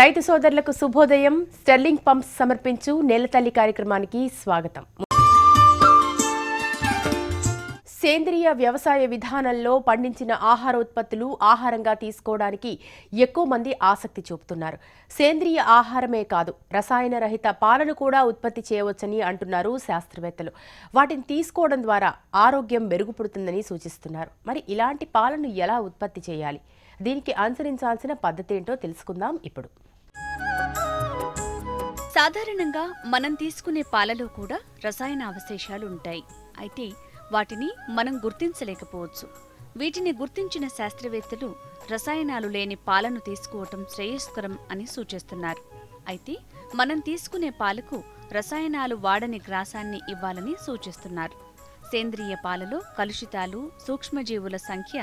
రైతు సోదరులకు శుభోదయం. స్టెర్లింగ్ పంప్స్ సమర్పించు నేలతల్లి కార్యక్రమానికి స్వాగతం. సేంద్రియ వ్యవసాయ విధానంలో పండించిన ఆహార ఉత్పత్తులు ఆహారంగా తీసుకోవడానికి ఎక్కువ మంది ఆసక్తి చూపుతున్నారు. సేంద్రియ ఆహారమే కాదు, రసాయన రహిత పాలను కూడా ఉత్పత్తి చేయవచ్చని అంటున్నారు శాస్త్రవేత్తలు. వాటిని తీసుకోవడం ద్వారా ఆరోగ్యం మెరుగుపడుతుందని సూచిస్తున్నారు. మరి ఇలాంటి పాలను ఎలా ఉత్పత్తి చేయాలి, దీనికి అనుసరించాల్సిన పద్ధతి ఏంటో తెలుసుకుందాం ఇప్పుడు. సాధారణంగా మనం తీసుకునే పాలలో కూడా రసాయన అవశేషాలు ఉంటాయి. అయితే వాటిని మనం గుర్తించలేకపోవచ్చు. వీటిని గుర్తించిన శాస్త్రవేత్తలు రసాయనాలు లేని పాలను తీసుకోవటం శ్రేయస్కరం అని సూచిస్తున్నారు. అయితే మనం తీసుకునే పాలకు రసాయనాలు వాడని గ్రాసాన్ని ఇవ్వాలని సూచిస్తున్నారు. సేంద్రియ పాలలో కలుషితాలు, సూక్ష్మజీవుల సంఖ్య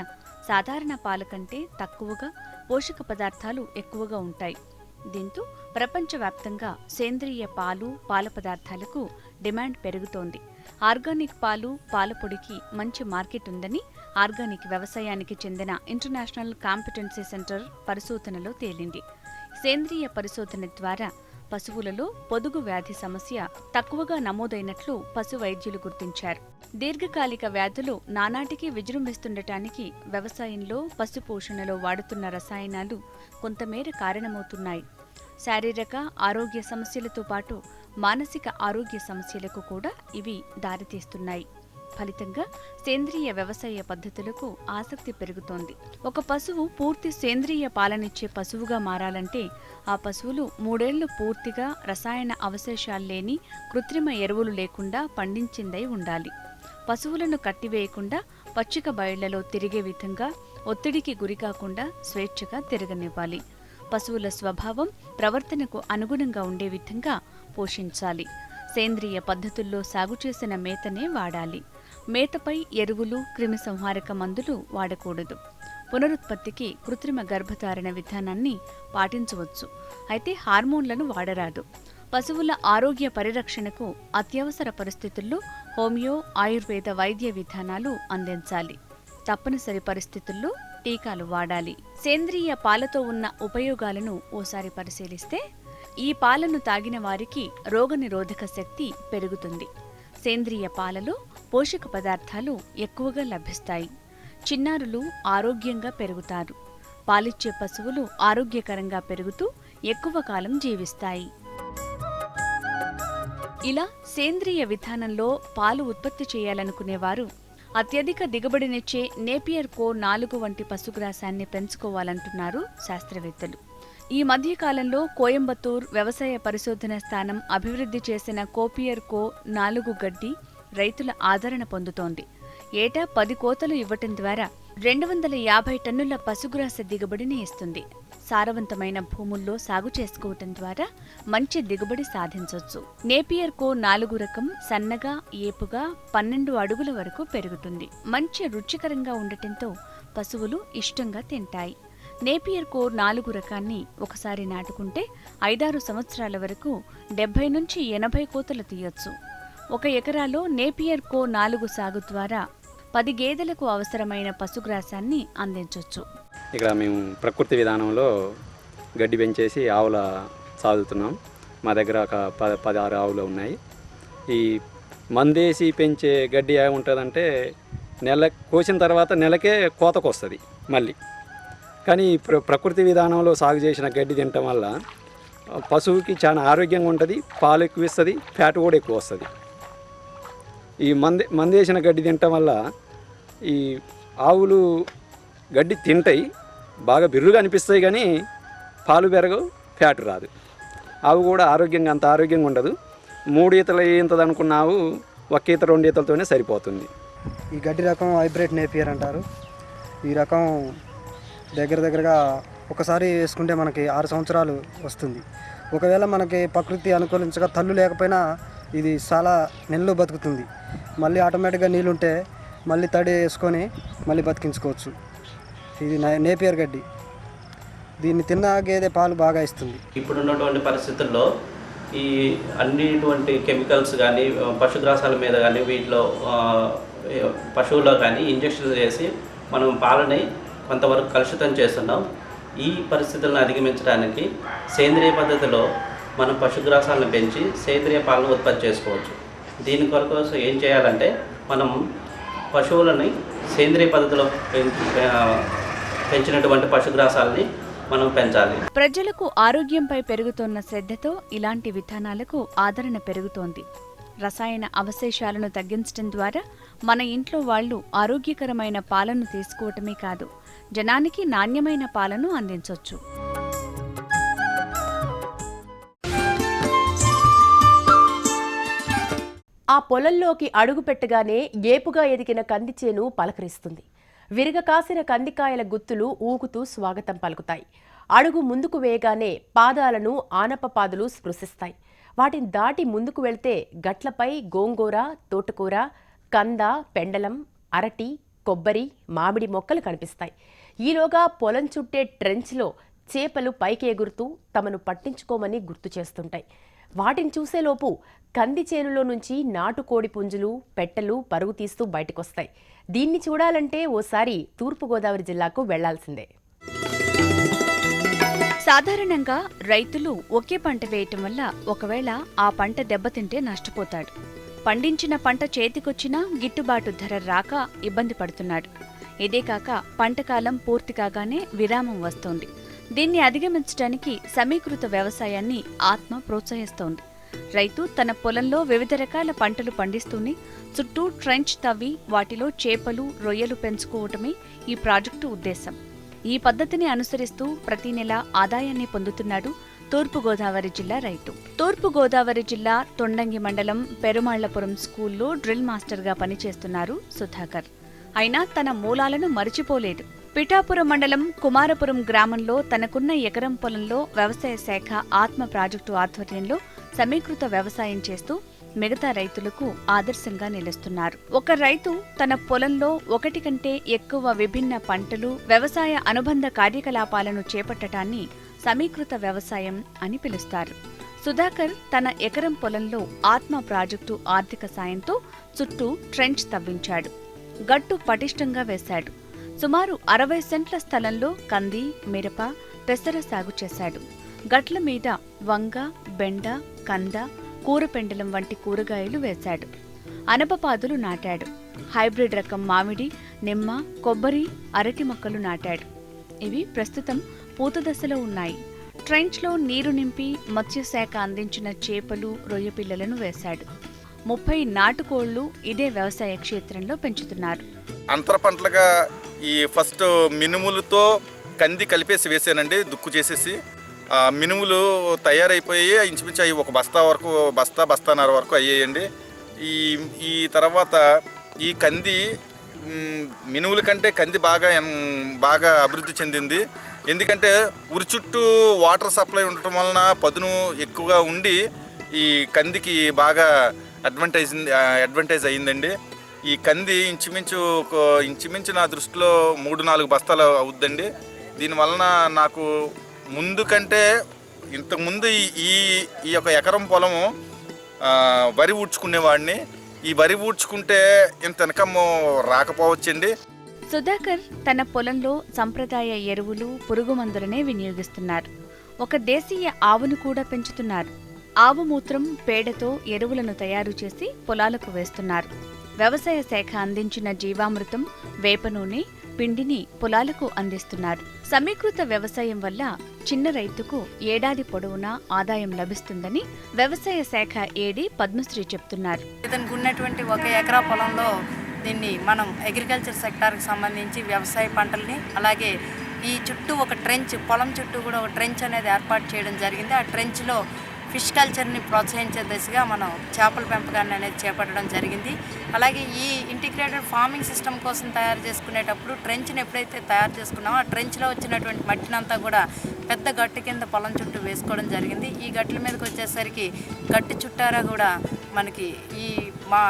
సాధారణ పాల కంటే తక్కువగా, పోషక పదార్థాలు ఎక్కువగా ఉంటాయి. దీంతో ప్రపంచవ్యాప్తంగా సేంద్రియ పాలు, పాల పదార్థాలకు డిమాండ్ పెరుగుతోంది. ఆర్గానిక్ పాలు, పాల పొడికి మంచి మార్కెట్ ఉందని ఆర్గానిక్ వ్యవసాయానికి చెందిన ఇంటర్నేషనల్ కాంపిటెన్సీ సెంటర్ పరిశోధనలో తేలింది. సేంద్రియ పరిశోధన ద్వారా పశువులలో పొదుగు వ్యాధి సమస్య తక్కువగా నమోదైనట్లు పశు వైద్యులు గుర్తించారు. దీర్ఘకాలిక వ్యాధులు నానాటికి విజృంభిస్తుండటానికి వ్యవసాయంలో, పశు పోషణలో వాడుతున్న రసాయనాలు కొంతమేర కారణమవుతున్నాయి. శారీరక ఆరోగ్య సమస్యలతో పాటు మానసిక ఆరోగ్య సమస్యలకు కూడా ఇవి దారితీస్తున్నాయి. ఫలితంగా సేంద్రియ వ్యవసాయ పద్ధతులకు ఆసక్తి పెరుగుతోంది. ఒక పశువు పూర్తి సేంద్రియ పాలనిచ్చే పశువుగా మారాలంటే ఆ పశువులు 3 ఏళ్లు పూర్తిగా రసాయన అవశేషాలు లేని, కృత్రిమ ఎరువులు లేకుండా పండించిందై ఉండాలి. పశువులను కట్టివేయకుండా పచ్చిక బయళ్లలో తిరిగే విధంగా, ఒత్తిడికి గురికాకుండా స్వేచ్ఛగా తిరగనివ్వాలి. పశువుల స్వభావం, ప్రవర్తనకు అనుగుణంగా ఉండే విధంగా పోషించాలి. సేంద్రియ పద్ధతుల్లో సాగు చేసిన మేతనే వాడాలి. మేతపై ఎరువులు, క్రిమిసంహారక మందులు వాడకూడదు. పునరుత్పత్తికి కృత్రిమ గర్భధారణ విధానాన్ని పాటించవచ్చు. అయితే హార్మోన్లను వాడరాదు. పశువుల ఆరోగ్య పరిరక్షణకు అత్యవసర పరిస్థితుల్లో హోమియో, ఆయుర్వేద వైద్య విధానాలు అందించాలి. తప్పనిసరి పరిస్థితుల్లో టీకాలు వాడాలి. సేంద్రియ పాలతో ఉన్న ఉపయోగాలను ఓసారి పరిశీలిస్తే ఈ పాలను తాగిన వారికి రోగనిరోధక శక్తి పెరుగుతుంది. సేంద్రియ పాలలో పోషక పదార్థాలు ఎక్కువగా లభిస్తాయి. చిన్నారులు ఆరోగ్యంగా పెరుగుతారు. పాలిచ్చే పశువులు ఆరోగ్యకరంగా పెరుగుతూ ఎక్కువ కాలం జీవిస్తాయి. ఇలా సేంద్రియ విధానంలో పాలు ఉత్పత్తి చేయాలనుకునేవారు అత్యధిక దిగుబడినిచ్చే నేపియర్ కో 4 వంటి పశుగ్రాసాన్ని పెంచుకోవాలంటున్నారు శాస్త్రవేత్తలు. ఈ మధ్యకాలంలో కోయంబత్తూర్ వ్యవసాయ పరిశోధన స్థానం అభివృద్ధి చేసిన కోపియర్ కో 4 గడ్డి రైతుల ఆదరణ పొందుతోంది. ఏటా 10 కోతలు ఇవ్వటం ద్వారా 250 టన్నుల పశుగ్రాస దిగుబడిని ఇస్తుంది. సారవంతమైన భూముల్లో సాగు చేసుకోవటం ద్వారా మంచి దిగుబడి సాధించవచ్చు. నేపియర్ కో 4 రకం సన్నగా, ఏపుగా 12 అడుగుల వరకు పెరుగుతుంది. మంచి రుచికరంగా ఉండటంతో పశువులు ఇష్టంగా తింటాయి. నేపియర్ కో 4 రకాన్ని ఒకసారి నాటుకుంటే 5-6 సంవత్సరాల వరకు 70 నుంచి 80 కోతలు తీయొచ్చు. 1 ఎకరాలో నేపియర్ కో 4 సాగు ద్వారా 10 గేదెలకు అవసరమైన పశుగ్రాసాన్ని అందించవచ్చు. ఇక్కడ మేము ప్రకృతి విధానంలో గడ్డి పెంచేసి ఆవుల సాగుతున్నాం. మా దగ్గర ఒక 16 ఆవులు ఉన్నాయి. ఈ మందేసి పెంచే గడ్డి ఏముంటుందంటే కోసిన తర్వాత నెలకే కోతకు వస్తుంది మళ్ళీ. కానీ ప్రకృతి విధానంలో సాగు చేసిన గడ్డి తినటం వల్ల పశువుకి చాలా ఆరోగ్యంగా ఉంటుంది, పాలు ఎక్కువ ఇస్తుంది, ఫ్యాట్ కూడా ఎక్కువ వస్తుంది. ఈ మందేసిన గడ్డి తినటం వల్ల ఈ ఆవులు గడ్డి తింటాయి, బాగా బిర్రుగా అనిపిస్తాయి, కానీ పాలు పెరగవు, ఫ్యాట్ రాదు. ఆవు కూడా ఆరోగ్యంగా అంత ఆరోగ్యంగా ఉండదు. 3 ఈతలు ఈతది అనుకున్న ఆవు 1 ఈత 2 ఈతలతోనే సరిపోతుంది. ఈ గడ్డి రకం హైబ్రిడ్ నేపియర్ అంటారు. ఈ రకం దగ్గరగా ఒకసారి వేసుకుంటే మనకి 6 సంవత్సరాలు వస్తుంది. ఒకవేళ మనకి ప్రకృతి అనుకూలించగా తల్లు లేకపోయినా ఇది చాలా నెలలు బతుకుతుంది. మళ్ళీ ఆటోమేటిక్గా నీళ్ళు ఉంటే మళ్ళీ తడి వేసుకొని మళ్ళీ బతికించుకోవచ్చు. ఇది నేపియర్ గడ్డి. దీన్ని తిన్న గేదె పాలు బాగా ఇస్తుంది. ఇప్పుడున్నటువంటి పరిస్థితుల్లో ఈ అన్నిటువంటి కెమికల్స్ కానీ, పశుగ్రాసాల మీద కానీ, వీటిలో పశువుల్లో కానీ ఇంజక్షన్లు చేసి మనం పాలని కొంతవరకు కలుషితం చేస్తున్నాం. ఈ పరిస్థితులను అధిగమించడానికి సేంద్రియ పద్ధతిలో మనం పశుగ్రాసాలను పెంచి సేంద్రియ పాలను ఉత్పత్తి చేసుకోవచ్చు. దీని కొరకు ఏం చేయాలంటే మనం పశువులని సేంద్రియ పద్ధతిలో పెంచినటువంటి పశుగ్రాసాలని మనం పెంచాలి. ప్రజలకు ఆరోగ్యంపై పెరుగుతున్న శ్రద్ధతో ఇలాంటి విధానాలకు ఆదరణ పెరుగుతోంది. రసాయన అవశేషాలను తగ్గించడం ద్వారా మన ఇంట్లో వాళ్ళు ఆరోగ్యకరమైన పాలను తీసుకోవటమే కాదు, జనానికి నాణ్యమైన పాలను అందించొచ్చు. ఆ పొలంలోకి అడుగు పెట్టగానే ఏపుగా ఎదిగిన కంది చేను పలకరిస్తుంది. విరగ కాసిన కందికాయల గుత్తులు ఊగుతూ స్వాగతం పలుకుతాయి. అడుగు ముందుకు వేయగానే పాదాలను ఆనపపాదులు స్పృశిస్తాయి. వాటిని దాటి ముందుకు వెళ్తే గట్లపై గోంగూర, తోటకూర, కంద, పెండలం, అరటి, కొబ్బరి, మామిడి మొక్కలు కనిపిస్తాయి. ఈలోగా పొలం చుట్టే ట్రెంచ్లో చేపలు పైకి ఎగురుతూ తమను పట్టించుకోమని గుర్తు చేస్తుంటాయి. వాటిని చూసేలోపు కంది చేనులో నుంచి నాటుకోడి పుంజులు, పెట్టలు పరుగు తీస్తూ బయటకొస్తాయి. దీన్ని చూడాలంటే ఓసారి తూర్పుగోదావరి జిల్లాకు వెళ్లాల్సిందే. సాధారణంగా రైతులు ఒకే పంట వేయటం వల్ల ఒకవేళ ఆ పంట దెబ్బతింటే నష్టపోతాడు. పండించిన పంట చేతికొచ్చినా గిట్టుబాటు ధర రాక ఇబ్బంది పడుతున్నాడు. ఇదే కాక పంటకాలం పూర్తి కాగానే విరామం వస్తోంది. దీన్ని అధిగమించడానికి సమీకృత వ్యవసాయాన్ని ఆత్మ ప్రోత్సహిస్తోంది. రైతు తన పొలంలో వివిధ రకాల పంటలు పండిస్తూనే చుట్టూ ట్రెంచ్ తవ్వి వాటిలో చేపలు, రొయ్యలు పెంచుకోవటమే ఈ ప్రాజెక్టు ఉద్దేశం. ఈ పద్ధతిని అనుసరిస్తూ ప్రతి నెల ఆదాయాన్ని పొందుతున్నాడు తూర్పుగోదావరి జిల్లా రైతు. తూర్పుగోదావరి జిల్లా తొండంగి మండలం పెరుమాళ్లపురం స్కూల్లో డ్రిల్ మాస్టర్గా పనిచేస్తున్నారు సుధాకర్. అయినా తన మూలాలను మరిచిపోలేదు. పిఠాపురం మండలం కుమారపురం గ్రామంలో తనకున్న ఎకరం పొలంలో వ్యవసాయ శాఖ ఆత్మ ప్రాజెక్టు ఆధ్వర్యంలో సమీకృత వ్యవసాయం చేస్తూ మిగతా రైతులకు ఆదర్శంగా నిలుస్తున్నారు. ఒక రైతు తన పొలంలో ఒకటి కంటే ఎక్కువ విభిన్న పంటలు, వ్యవసాయ అనుబంధ కార్యకలాపాలను చేపట్టడాన్ని సమీకృత వ్యవసాయం అని పిలుస్తారు. సుధాకర్ తన ఎకరం పొలంలో ఆత్మ ప్రాజెక్టు ఆర్థిక సాయంతో చుట్టూ ట్రెంచ్ తవ్వించాడు. గట్టు పటిష్టంగా వేశాడు. సుమారు 60 సెంట్ల స్థలంలో కంది, మిరప, పెసర సాగు చేశాడు. గట్ల మీద వంగ, బెండ, కంద, కూరపెండలం వంటి కూరగాయలు వేశాడు. అనపపాదులు నాటాడు. హైబ్రిడ్ రకం మామిడి, నిమ్మ, కొబ్బరి, అరటి మొక్కలు నాటాడు. ఇవి ప్రస్తుతం పూత దశలో ఉన్నాయి. ట్రెంచ్లో నీరు నింపి మత్స్యశాఖ అందించిన చేపలు, రొయ్య పిల్లలను వేశాడు. 30 నాటుకోళ్లు ఇదే వ్యవసాయ క్షేత్రంలో పెంచుతున్నారు. అంతర పంటలుగా ఈ ఫస్ట్ మినుములతో కంది కలిపేసి వేసానండి, దుక్కు చేసేసి. మినుములు తయారైపోయి ఇంచుమించు అవి ఒక బస్తాన్నర వరకు అయ్యాయండి. ఈ తర్వాత ఈ కంది మినుముల కంటే కంది బాగా అభివృద్ధి చెందింది. ఎందుకంటే ఉరి చుట్టూ వాటర్ సప్లై ఉండటం వలన పదును ఎక్కువగా ఉండి ఈ కందికి బాగా అడ్వాంటేజ్ అయ్యిందండి. ఈ కంది ఇంచుమించు నా దృష్టిలో 3-4 బస్తాలు అవుద్దండి. దీనివలన నాకు ముందు కంటే ఇంతకుముందు ఈ యొక్క ఎకరం పొలము వరి ఊడ్చుకునేవాడిని. ఈ వరి ఊడ్చుకుంటే ఇంత ఇన్కమ్ రాకపోవచ్చండి. సుధాకర్ తన పొలంలో సంప్రదాయ ఎరువులు, పురుగు మందులనే వినియోగిస్తున్నారు. ఒక దేశీయ ఆవును కూడా పెంచుతున్నారు. ఆవు మూత్రం, పేడతో ఎరువులను తయారు చేసి పొలాలకు వేస్తున్నారు. వ్యవసాయ శాఖ అందించిన జీవామృతం, వేప నూనె, పిండిని పొలాలకు అందిస్తున్నారు. సమీకృత వ్యవసాయం వల్ల చిన్న రైతుకు ఏడాది పొడవునా ఆదాయం లభిస్తుందని వ్యవసాయ శాఖ ఏడీ పద్మశ్రీ చెప్తున్నారు. ఇతనికి ఉన్నటువంటి ఒక ఎకరా పొలంలో దీన్ని మనం అగ్రికల్చర్ సెక్టార్కి సంబంధించి వ్యవసాయ పంటల్ని, అలాగే ఈ చుట్టూ ఒక ట్రెంచ్, పొలం చుట్టూ కూడా ఒక ట్రెంచ్ అనేది ఏర్పాటు చేయడం జరిగింది. ఆ ట్రెంచ్లో ఫిష్ కల్చర్ని ప్రోత్సహించే దిశగా మనం చేపల పెంపకాన్ని అనేది చేపట్టడం జరిగింది. అలాగే ఈ ఇంటిగ్రేటెడ్ ఫార్మింగ్ సిస్టమ్ కోసం తయారు చేసుకునేటప్పుడు ట్రెంచ్ని ఎప్పుడైతే తయారు చేసుకున్నామో ఆ ట్రెంచ్లో వచ్చినటువంటి మట్టినంతా కూడా పెద్ద గట్టు కింద పొలం చుట్టూ వేసుకోవడం జరిగింది. ఈ గట్ల మీదకి వచ్చేసరికి గట్టు చుట్టారా కూడా మనకి ఈ మా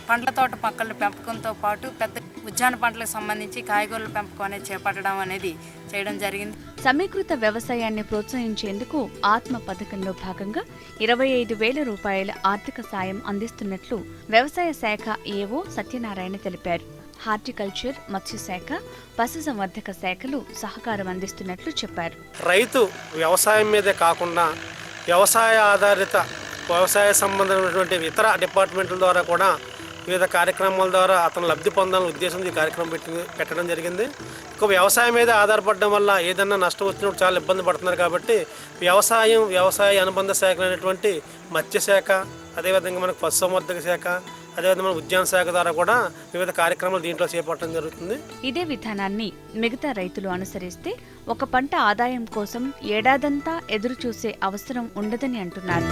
పండ్ల తోట మొక్కల పెంపకంతో పాటు పెద్ద ఉద్యాన పంటలకు సంబంధించి కాయగూరల పెంపకం అనేది చేపట్టడం అనేది చేయడం జరిగింది. సమీకృత వ్యవసాయాన్ని ప్రోత్సహించేందుకు ఆత్మ పథకంలో భాగంగా 25,000 రూపాయల ఆర్థిక సాయం అందిస్తున్నట్లు వ్యవసాయ శాఖ ఏవో సత్యనారాయణ తెలిపారు. హార్టికల్చర్, మత్స్యశాఖ, పశుసంవర్ధక శాఖలు సహకారం అందిస్తున్నట్లు చెప్పారు. రైతు వ్యవసాయం మీదే కాకుండా వ్యవసాయ ఆధారిత వ్యవసాయ సంబంధమైనటువంటి ఇతర డిపార్ట్మెంట్ల ద్వారా కూడా వివిధ కార్యక్రమాల ద్వారా అతను లబ్ధి పొందాలనే ఉద్దేశంతో ఈ కార్యక్రమం పెట్టడం జరిగింది. వ్యవసాయం మీద ఆధారపడడం వల్ల ఏదన్నా నష్టం వచ్చినప్పుడు చాలా ఇబ్బంది పడుతున్నారు కాబట్టి వ్యవసాయ అనుబంధ శాఖలు అనేటువంటి మత్స్యశాఖ, అదేవిధంగా మనకు పశుసంవర్ధక శాఖ, అదేవిధంగా మన ఉద్యాన శాఖ ద్వారా కూడా వివిధ కార్యక్రమాలు దీంట్లో చేపట్టడం జరుగుతుంది. ఇదే విధానాన్ని మిగతా రైతులు అనుసరిస్తే ఒక పంట ఆదాయం కోసం ఏడాదంతా ఎదురు చూసే అవసరం ఉండదని అంటున్నారు.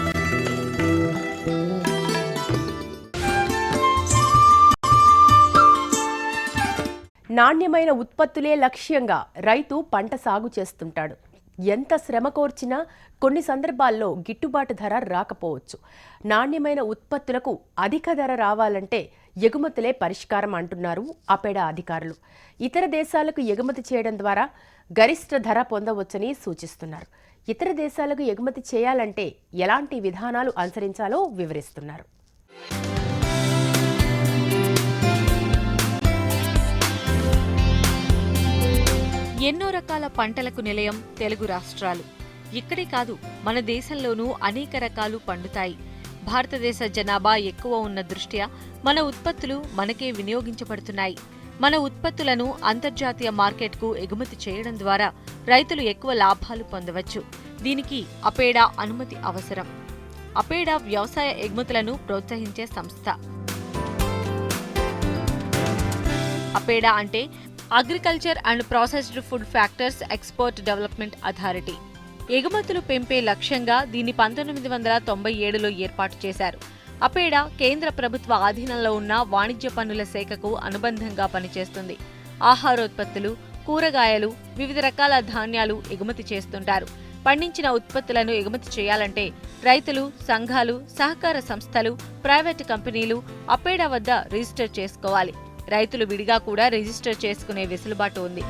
నాణ్యమైన ఉత్పత్తులే లక్ష్యంగా రైతు పంట సాగు చేస్తుంటాడు. ఎంత శ్రమ కోర్చినా కొన్ని సందర్భాల్లో గిట్టుబాటు ధర రాకపోవచ్చు. నాణ్యమైన ఉత్పత్తులకు అధిక ధర రావాలంటే ఎగుమతులే పరిష్కారం అంటున్నారు అపెడా అధికారులు. ఇతర దేశాలకు ఎగుమతి చేయడం ద్వారా గరిష్ట ధర పొందవచ్చని సూచిస్తున్నారు. ఇతర దేశాలకు ఎగుమతి చేయాలంటే ఎలాంటి విధానాలు అనుసరించాలో వివరిస్తున్నారు. ఎన్నో రకాల పంటలకు నిలయం తెలుగు రాష్ట్రాలు. ఇక్కడే కాదు, మన దేశంలోనూ అనేక రకాలు పండుతాయి. భారతదేశ జనాభా ఎక్కువ ఉన్న దృష్ట్యా మన ఉత్పత్తులు మనకే వినియోగించబడుతున్నాయి. మన ఉత్పత్తులను అంతర్జాతీయ మార్కెట్కు ఎగుమతి చేయడం ద్వారా రైతులు ఎక్కువ లాభాలు పొందవచ్చు. దీనికి అపెడా అనుమతి అవసరం. అపెడా వ్యవసాయ ఎగుమతులను ప్రోత్సహించే సంస్థ. అపెడా అంటే agriculture and processed food factors export development authority. ఎగుమతులు పెంపే లక్ష్యంగా దీన్ని 1997లో ఏర్పాటు చేశారు. అపెడా కేంద్ర ప్రభుత్వ ఆధీనంలో ఉన్న వాణిజ్య పన్నుల శాఖకు అనుబంధంగా పనిచేస్తుంది. ఆహారోత్పత్తులు, కూరగాయలు, వివిధ రకాల ధాన్యాలు ఎగుమతి చేస్తుంటారు. పండించిన ఉత్పత్తులను ఎగుమతి చేయాలంటే రైతులు, సంఘాలు, సహకార సంస్థలు, ప్రైవేటు కంపెనీలు అపెడా వద్ద రిజిస్టర్ చేసుకోవాలి. రైతులు విడిగా కూడా రిజిస్టర్ చేసుకునే వెసులుబాటు ఉంది.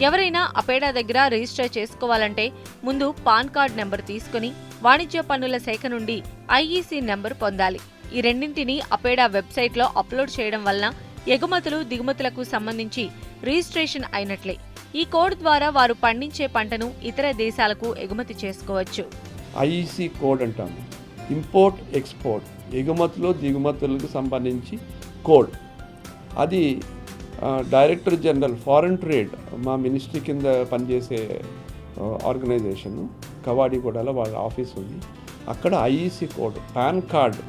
ఎవరైనా అపెడా దగ్గర రిజిస్టర్ చేసుకోవాలంటే ముందు పాన్ కార్డ్ నెంబర్ తీసుకుని వాణిజ్య పన్నుల శాఖ నుండి ఐఈసీ నెంబర్ పొందాలి. ఈ రెండింటిని అపెడా వెబ్సైట్లో అప్లోడ్ చేయడం వలన ఎగుమతులు, దిగుమతులకు సంబంధించి రిజిస్ట్రేషన్ అయినట్లే. ఈ కోడ్ ద్వారా వారు పండించే పంటను ఇతర దేశాలకు ఎగుమతి చేసుకోవచ్చు. ఐఈసీ కోడ్ అంటాము. ఇంపోర్ట్ ఎక్స్పోర్ట్, ఎగుమతులు దిగుమతులకు సంబంధించి కోడ్. అది డైరెక్టర్ జనరల్ ఫారెన్ ట్రేడ్ మా మినిస్ట్రీ కింద పనిచేసే ఆర్గనైజేషన్ కవాడిగూడలో వాళ్ళ ఆఫీస్ ఉంది. అక్కడ IEC code, pan card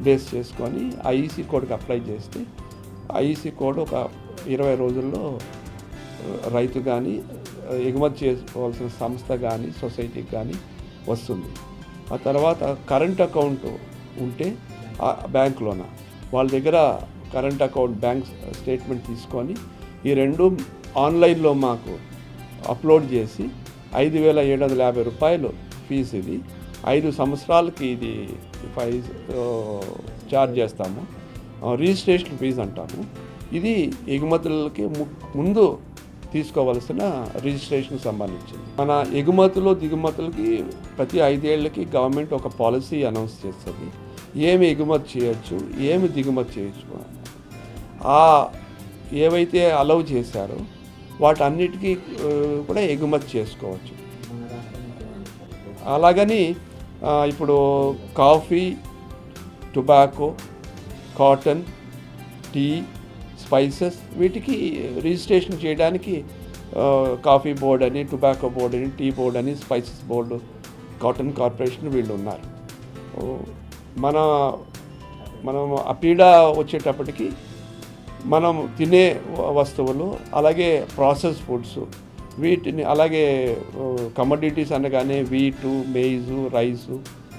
base చేసుకొని ఐఈసీ కోడ్కి అప్లై చేస్తే ఐఈసీ కోడ్ ఒక 20 రోజుల్లో రైతు కానీ ఎగుమతి చేసుకోవాల్సిన సంస్థ కానీ సొసైటీకి కానీ వస్తుంది. ఆ తర్వాత కరెంట్ అకౌంట్ ఉంటే బ్యాంకులోన వాళ్ళ దగ్గర కరెంట్ అకౌంట్ బ్యాంక్ స్టేట్మెంట్ తీసుకొని ఈ రెండు ఆన్లైన్లో మాకు అప్లోడ్ చేసి 5,750 రూపాయలు ఫీజు. ఇది 5 సంవత్సరాలకి ఇది ఛార్జ్ చేస్తాము. రిజిస్ట్రేషన్ ఫీజు అంటాము. ఇది ఎగుమతులకి ముందు తీసుకోవాల్సిన రిజిస్ట్రేషన్ సంబంధించింది. మన ఎగుమతులు దిగుమతులకి ప్రతి 5 ఏళ్ళకి గవర్నమెంట్ ఒక పాలసీ అనౌన్స్ చేస్తుంది. ఏమి ఎగుమతి చేయొచ్చు, ఏమి దిగుమతి చేయొచ్చు. ఏవైతే అలౌ చేశారో వాటన్నిటికీ కూడా ఎగుమతి చేసుకోవచ్చు. అలాగని ఇప్పుడు coffee, tobacco, cotton, tea, spices వీటికి రిజిస్ట్రేషన్ చేయడానికి కాఫీ బోర్డ్ అని, టొబాకో బోర్డ్ అని, టీ బోర్డ్ అని, స్పైసెస్ బోర్డు, కాటన్ కార్పొరేషన్ వీళ్ళు ఉన్నారు. మనం అపెడా వచ్చేటప్పటికి మనం తినే వస్తువులు, అలాగే ప్రాసెస్ ఫుడ్స్, వీటిని అలాగే కమోడిటీస్ అనగానే వీటు, మేజు, రైసు,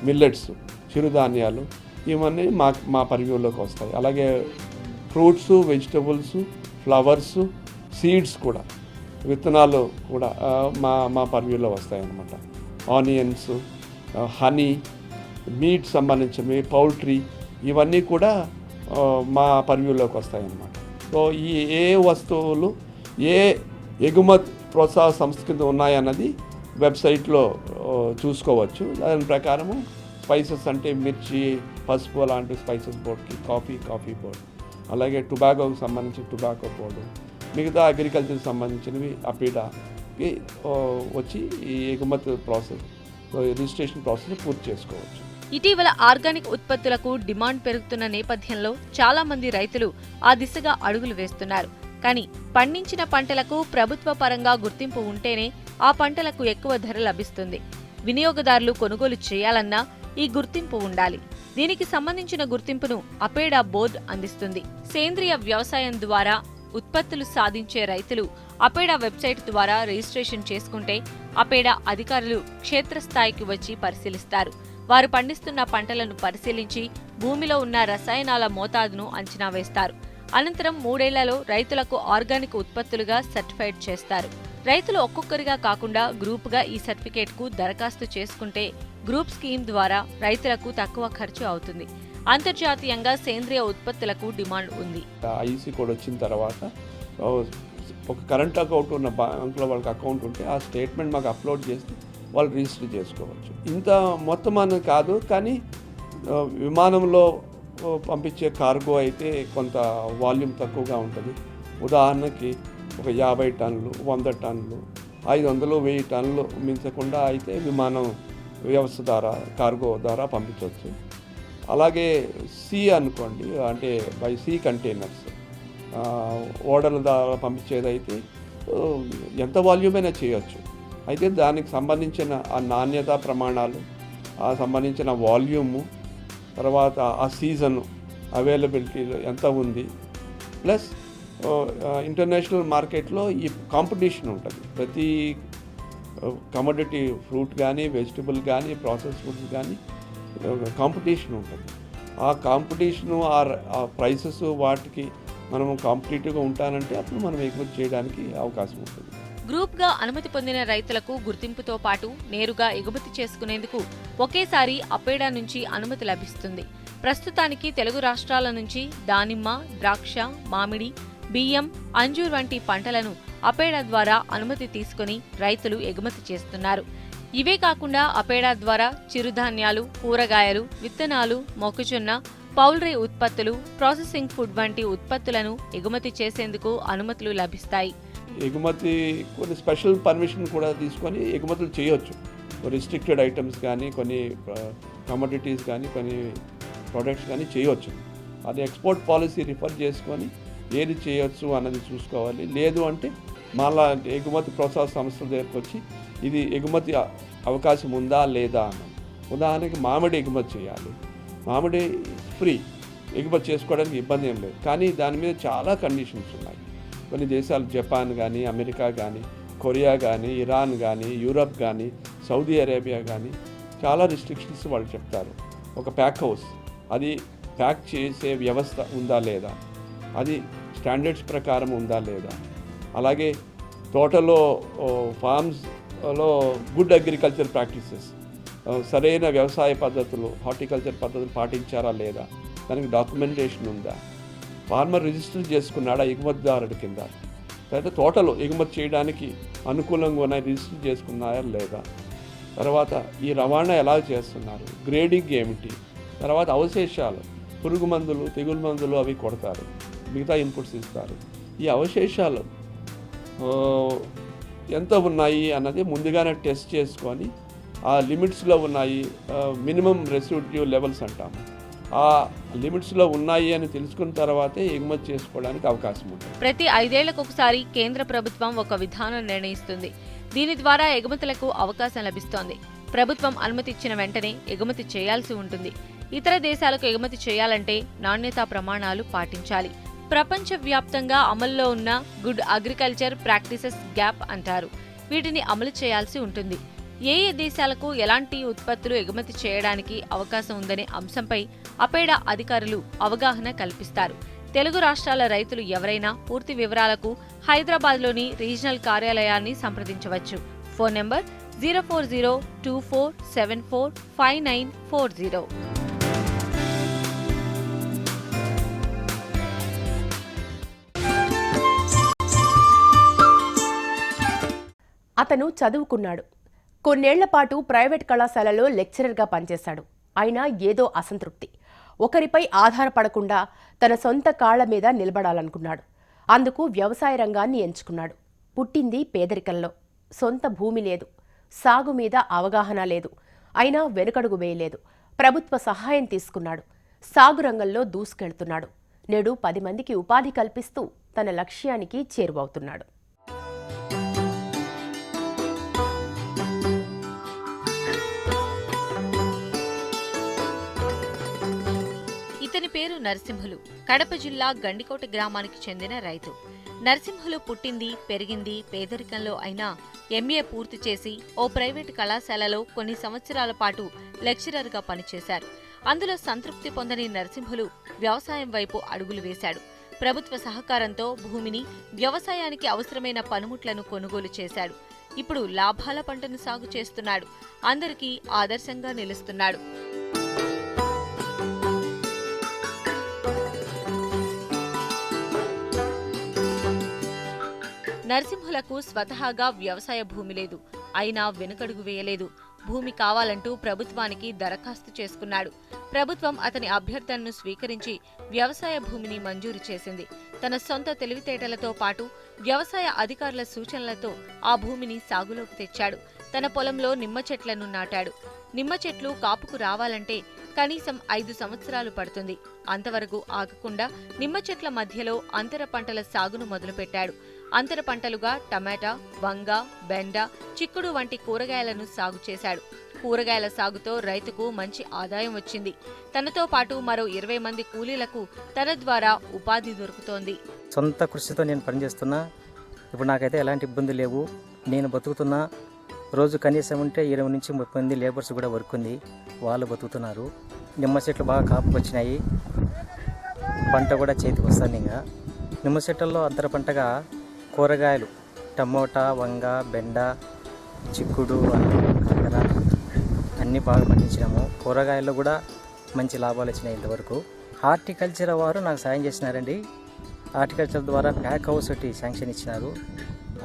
మిల్లెట్స్, చిరుధాన్యాలు ఇవన్నీ మా పరివ్యూలోకి వస్తాయి. అలాగే ఫ్రూట్స్, వెజిటబుల్స్, ఫ్లవర్స్, సీడ్స్ కూడా, విత్తనాలు కూడా మా పరివ్యూలో వస్తాయి అన్నమాట. ఆనియన్స్, హనీ, మీట్ సంబంధించినవి, పౌల్ట్రీ ఇవన్నీ కూడా మా పరివ్యూలోకి వస్తాయి అన్నమాట. సో ఈ ఏ వస్తువులు ఏ ఎగుమతి ప్రోత్సాహ సంస్థ కింద ఉన్నాయన్నది వెబ్సైట్లో చూసుకోవచ్చు. దాని ప్రకారము స్పైసెస్ అంటే మిర్చి, పసుపు అలాంటి స్పైసెస్ బోర్డ్కి, కాఫీ బోర్డ్, అలాగే టొబాకోకి సంబంధించి టొబాకో బోర్డు, మిగతా అగ్రికల్చర్కి సంబంధించినవి అపీడాకి వచ్చి ఈ ఎగుమతి ప్రాసెస్ రిజిస్ట్రేషన్ ప్రాసెస్ పూర్తి చేసుకోవచ్చు. ఇటీవల ఆర్గానిక్ ఉత్పత్తులకు డిమాండ్ పెరుగుతున్న నేపథ్యంలో చాలా మంది రైతులు ఆ దిశగా అడుగులు వేస్తున్నారు. కానీ పండించిన పంటలకు ప్రభుత్వ పరంగా గుర్తింపు ఉంటేనే ఆ పంటలకు ఎక్కువ ధర లభిస్తుంది. వినియోగదారులు కొనుగోలు చేయాలన్నా ఈ గుర్తింపు ఉండాలి. దీనికి సంబంధించిన గుర్తింపును అపేడా బోర్డు అందిస్తుంది. సేంద్రియ వ్యవసాయం ద్వారా ఉత్పత్తులు సాధించే రైతులు అపేడా వెబ్సైట్ ద్వారా రిజిస్ట్రేషన్ చేసుకుంటే అపేడా అధికారులు క్షేత్రస్థాయికి వచ్చి పరిశీలిస్తారు. వారు పండిస్తున్న పంటలను పరిశీలించి భూమిలో ఉన్న రసాయనాల మోతాదును అంచనా వేస్తారు. అనంతరం 3 ఏళ్లలో రైతులకు ఆర్గానిక్ ఉత్పత్తులుగా సర్టిఫైడ్ చేస్తారు. రైతులు ఒక్కొక్కరిగా కాకుండా గ్రూపుగా ఈ సర్టిఫికేట్కు దరఖాస్తు చేసుకుంటే గ్రూప్ స్కీమ్ ద్వారా రైతులకు తక్కువ ఖర్చు అవుతుంది. అంతర్జాతీయంగా సేంద్రియ ఉత్పత్తులకు డిమాండ్ ఉంది. ఐసీ కోడ్ వచ్చిన తర్వాత ఒక కరెంట్ అకౌంట్ ఉన్న బ్యాంకులో వాళ్ళకి అకౌంట్ ఉంటే ఆ స్టేట్మెంట్ మాకు అప్లోడ్ చేస్తే వాళ్ళు రిజిస్టర్ చేసుకోవచ్చు. ఇంత మొత్తం అని కాదు, కానీ విమానంలో పంపించే కార్గో అయితే కొంత వాల్యూమ్ తక్కువగా ఉంటుంది. ఉదాహరణకి ఒక 50 టన్నులు, 100 టన్నులు, 500, 1000 టన్నులు మించకుండా అయితే విమానం వ్యవస్థ ద్వారా, కార్గో ద్వారా పంపించవచ్చు. అలాగే సీ అనుకోండి, అంటే బై సీ కంటైనర్స్ ఓడల ద్వారా పంపించేదైతే ఎంత వాల్యూమ్ అయినా చేయొచ్చు. అయితే దానికి సంబంధించిన ఆ నాణ్యత ప్రమాణాలు, ఆ సంబంధించిన వాల్యూము, తర్వాత ఆ సీజన్ అవైలబిలిటీలో ఎంత ఉంది, ప్లస్ ఇంటర్నేషనల్ మార్కెట్లో ఈ కాంపిటీషన్ ఉంటుంది. ప్రతి కమోడిటీ ఫ్రూట్ కానీ, వెజిటబుల్ కానీ, ప్రాసెస్ ఫుడ్స్ కానీ కాంపిటీషన్ ఉంటుంది. ఆ కాంపిటీషను, ఆ ప్రైసెస్ వాటికి మనం కాంపిటేటివ్గా ఉంటానంటే అప్పుడు మనం ఎగుమతి చేయడానికి అవకాశం ఉంటుంది. గ్రూప్గా అనుమతి పొందిన రైతులకు గుర్తింపుతో పాటు నేరుగా ఎగుమతి చేసుకునేందుకు ఒకేసారి అపేడా నుంచి అనుమతి లభిస్తుంది. ప్రస్తుతానికి తెలుగు రాష్ట్రాల నుంచి దానిమ్మ, ద్రాక్ష, మామిడి, బియ్యం, అంజూర్ వంటి పంటలను అపేడా ద్వారా అనుమతి తీసుకుని రైతులు ఎగుమతి చేస్తున్నారు. ఇవే కాకుండా అపేడా ద్వారా చిరుధాన్యాలు, కూరగాయలు, విత్తనాలు, మొక్కజొన్న, పౌల్ట్రీ ఉత్పత్తులు, ప్రాసెసింగ్ ఫుడ్ వంటి ఉత్పత్తులను ఎగుమతి చేసేందుకు అనుమతులు లభిస్తాయి. ఎగుమతి కొన్ని స్పెషల్ పర్మిషన్ కూడా తీసుకొని ఎగుమతులు చేయొచ్చు. రిస్ట్రిక్టెడ్ ఐటమ్స్ కానీ, కొన్ని కమోడిటీస్ కానీ, కొన్ని ప్రొడక్ట్స్ కానీ చేయొచ్చు. అది ఎక్స్పోర్ట్ పాలసీ రిఫర్ చేసుకొని ఏది చేయొచ్చు అన్నది చూసుకోవాలి. లేదు అంటే మళ్ళా ఎగుమతి ప్రోత్సాహ సంస్థల దగ్గరకు వచ్చి ఇది ఎగుమతి అవకాశం ఉందా లేదా అన్నది. ఉదాహరణకి మామిడి ఎగుమతి చేయాలి, మామిడి ఫ్రీ, ఎగుమతి చేసుకోవడానికి ఇబ్బంది ఏం లేదు. కానీ దాని మీద చాలా కండిషన్స్ ఉన్నాయి. కొన్ని దేశాలు, జపాన్ కానీ, అమెరికా కానీ, కొరియా కానీ, ఇరాన్ కానీ, యూరప్ కానీ, సౌదీ అరేబియా కానీ చాలా రిస్ట్రిక్షన్స్ వాళ్ళు చెప్తారు. ఒక ప్యాక్ హౌస్, అది ప్యాక్ చేసే వ్యవస్థ ఉందా లేదా, అది స్టాండర్డ్స్ ప్రకారం ఉందా లేదా, అలాగే తోటలో ఫార్మ్స్లో గుడ్ అగ్రికల్చర్ ప్రాక్టీసెస్, సరైన వ్యవసాయ పద్ధతులు, హార్టికల్చర్ పద్ధతులు పాటించారా లేదా, దానికి డాక్యుమెంటేషన్ ఉందా, ఫార్మర్ రిజిస్టర్ చేసుకున్నాడా ఎగుమతిదారుడి కింద, తర్వాత తోటలో ఎగుమతి చేయడానికి అనుకూలంగా ఉన్నాయి రిజిస్టర్ చేసుకున్నారా లేదా, తర్వాత ఈ రవాణా ఎలా చేస్తున్నారు, గ్రేడింగ్ ఏమిటి, తర్వాత అవశేషాలు, పురుగు మందులు, తెగులు మందులు అవి కొడతారు, మిగతా ఇన్పుట్స్ ఇస్తారు. ఈ అవశేషాలు ఎంత ఉన్నాయి అన్నది ముందుగానే టెస్ట్ చేసుకొని ఆ లిమిట్స్లో ఉన్నాయి, మినిమం రెసిడ్యూ లెవెల్స్ అంటాము, ఆ లిమిట్స్లో ఉన్నాయి అని తెలుసుకున్న తర్వాతే ఎగుమతి చేసుకోవడానికి అవకాశం ఉంటుంది. ప్రతి 5 ఏళ్లకు ఒకసారి కేంద్ర ప్రభుత్వం ఒక విధానం నిర్ణయిస్తుంది. దీని ద్వారా ఎగుమతులకు అవకాశం లభిస్తోంది. ప్రభుత్వం అనుమతి ఇచ్చిన వెంటనే ఎగుమతి చేయాల్సి ఉంటుంది. ఇతర దేశాలకు ఎగుమతి చేయాలంటే నాణ్యతా ప్రమాణాలు పాటించాలి. ప్రపంచవ్యాప్తంగా అమల్లో ఉన్న గుడ్ అగ్రికల్చర్ ప్రాక్టీసెస్ గ్యాప్ అంటారు. వీటిని అమలు చేయాల్సి ఉంటుంది. ఏ దేశాలకు ఎలాంటి ఉత్పత్తులు ఎగుమతి చేయడానికి అవకాశం ఉందనే అంశంపై అపేడా అధికారులు అవగాహన కల్పిస్తారు. తెలుగు రాష్ట్రాల రైతులు ఎవరైనా పూర్తి వివరాలకు హైదరాబాద్లోని రీజనల్ కార్యాలయాన్ని సంప్రదించవచ్చు. Phone number 04024745940. అతను చదువుకున్నాడు. కొన్నేళ్ల పాటు ప్రైవేట్ కళాశాలలో లెక్చరర్గా పనిచేశాడు. అయినా ఏదో అసంతృప్తి. ఒకరిపై ఆధారపడకుండా తన సొంత కాళ్ల మీద నిలబడాలనుకున్నాడు. అందుకు వ్యవసాయ రంగాన్ని ఎంచుకున్నాడు. పుట్టింది పేదరికంలో, సొంత భూమి లేదు, సాగు మీద అవగాహన లేదు. అయినా వెనుకడుగు వేయలేదు. ప్రభుత్వ సహాయం తీసుకున్నాడు. సాగు రంగంలో దూసుకెళ్తున్నాడు. నేడు 10 మందికి ఉపాధి కల్పిస్తూ తన లక్ష్యానికి చేరువవుతున్నాడు. ఇతని పేరు నరసింహులు. కడప జిల్లా గండికోట గ్రామానికి చెందిన రైతు. నరసింహులు పుట్టింది, పెరిగింది పేదరికంలో అయినా ఎంఏ పూర్తి చేసి ఓ ప్రైవేటు కళాశాలలో కొన్ని సంవత్సరాల పాటు లెక్చరర్గా పనిచేశారు. అందులో సంతృప్తి పొందని నరసింహులు వ్యవసాయం వైపు అడుగులు వేశాడు. ప్రభుత్వ సహకారంతో భూమిని, వ్యవసాయానికి అవసరమైన పనిముట్లను కొనుగోలు చేశాడు. ఇప్పుడు లాభాల పంటను సాగు చేస్తున్నాడు. అందరికీ ఆదర్శంగా నిలుస్తున్నాడు. నరసింహులకు స్వతహాగా వ్యవసాయ భూమి లేదు. అయినా వెనుకడుగు వేయలేదు. భూమి కావాలంటూ ప్రభుత్వానికి దరఖాస్తు చేసుకున్నాడు. ప్రభుత్వం అతని అభ్యర్థనను స్వీకరించి వ్యవసాయ భూమిని మంజూరు చేసింది. తన సొంత తెలివితేటలతో పాటు వ్యవసాయ అధికారుల సూచనలతో ఆ భూమిని సాగులోకి తెచ్చాడు. తన పొలంలో నిమ్మ చెట్లను నాటాడు. నిమ్మ చెట్లు కాపుకు రావాలంటే కనీసం 5 సంవత్సరాలు పడుతుంది. అంతవరకు ఆగకుండా నిమ్మ చెట్ల మధ్యలో అంతర పంటల సాగును మొదలుపెట్టాడు. అంతర పంటలుగా టమాటా, వంగ, బెండ, చిక్కుడు వంటి కూరగాయలను సాగు చేశాడు. కూరగాయల సాగుతో రైతుకు మంచి ఆదాయం వచ్చింది. తనతో పాటు మరో 20 మంది కూలీలకు తన ద్వారా ఉపాధి దొరుకుతోంది. సొంత కృషితో నేను పనిచేస్తున్నా. ఇప్పుడు నాకైతే ఎలాంటి ఇబ్బంది లేవు. నేను బతుకుతున్నా. రోజు కనీసం ఉంటే 20 నుంచి 30 మంది లేబర్స్ కూడా వర్క్ ఉంది. వాళ్ళు బతుకుతున్నారు. నిమ్మ చెట్లు బాగా కాపుకు వచ్చినాయి. పంట కూడా చేతికి వస్తుంది. ఇంకా నిమ్మ చెట్లలో అంతర పంటగా కూరగాయలు టమోటా, వంగ, బెండ, చిక్కుడు, కాకర అన్నీ బాగా పండించినాము. కూరగాయల్లో కూడా మంచి లాభాలు వచ్చినాయి ఇంతవరకు. హార్టికల్చర్ వారు నాకు సాయం చేసినారండి. హార్టికల్చర్ ద్వారా ప్యాక్ హౌస్ ఒకటి శాంక్షన్ ఇచ్చినారు.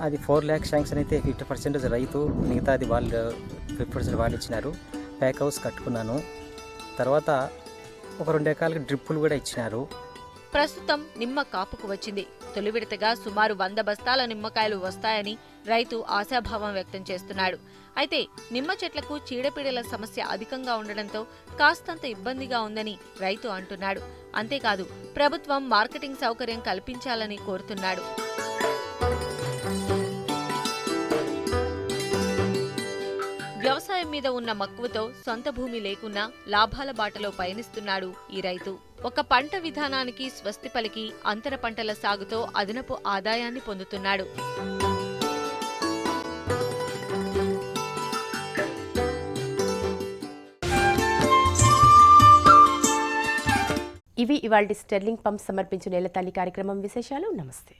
అది 4 lakhs శాంక్షన్ అయితే 50% రైతు, మిగతాది వాళ్ళు 50% వాళ్ళు ఇచ్చినారు. ప్యాక్ హౌస్ కట్టుకున్నాను. తర్వాత ఒక 2 ఎకరాలకు డ్రిప్పులు కూడా ఇచ్చినారు. ప్రస్తుతం నిమ్మ కాపుకు వచ్చింది. తొలి విడతగా సుమారు 100 బస్తాల నిమ్మకాయలు వస్తాయని రైతు ఆశాభావం వ్యక్తం చేస్తున్నాడు. అయితే నిమ్మ చెట్లకు చీడపీడల సమస్య అధికంగా ఉండడంతో కాస్తంత ఇబ్బందిగా ఉందని రైతు అంటున్నాడు. అంతేకాదు ప్రభుత్వం మార్కెటింగ్ సౌకర్యం కల్పించాలని కోరుతున్నాడు. వ్యవసాయం మీద ఉన్న మక్కువతో సొంత భూమి లేకున్నా లాభాల బాటలో పయనిస్తున్నాడు ఈ రైతు. ఒక పంట విధానానికి స్వస్తి పలికి అంతర పంటల సాగుతో అదనపు ఆదాయాన్ని పొందుతున్నాడు. ఇవి ఇవాల్టి స్టెర్లింగ్ పంప్ సమర్పించిన నేల తల్లి కార్యక్రమం విశేషాలు. నమస్తే.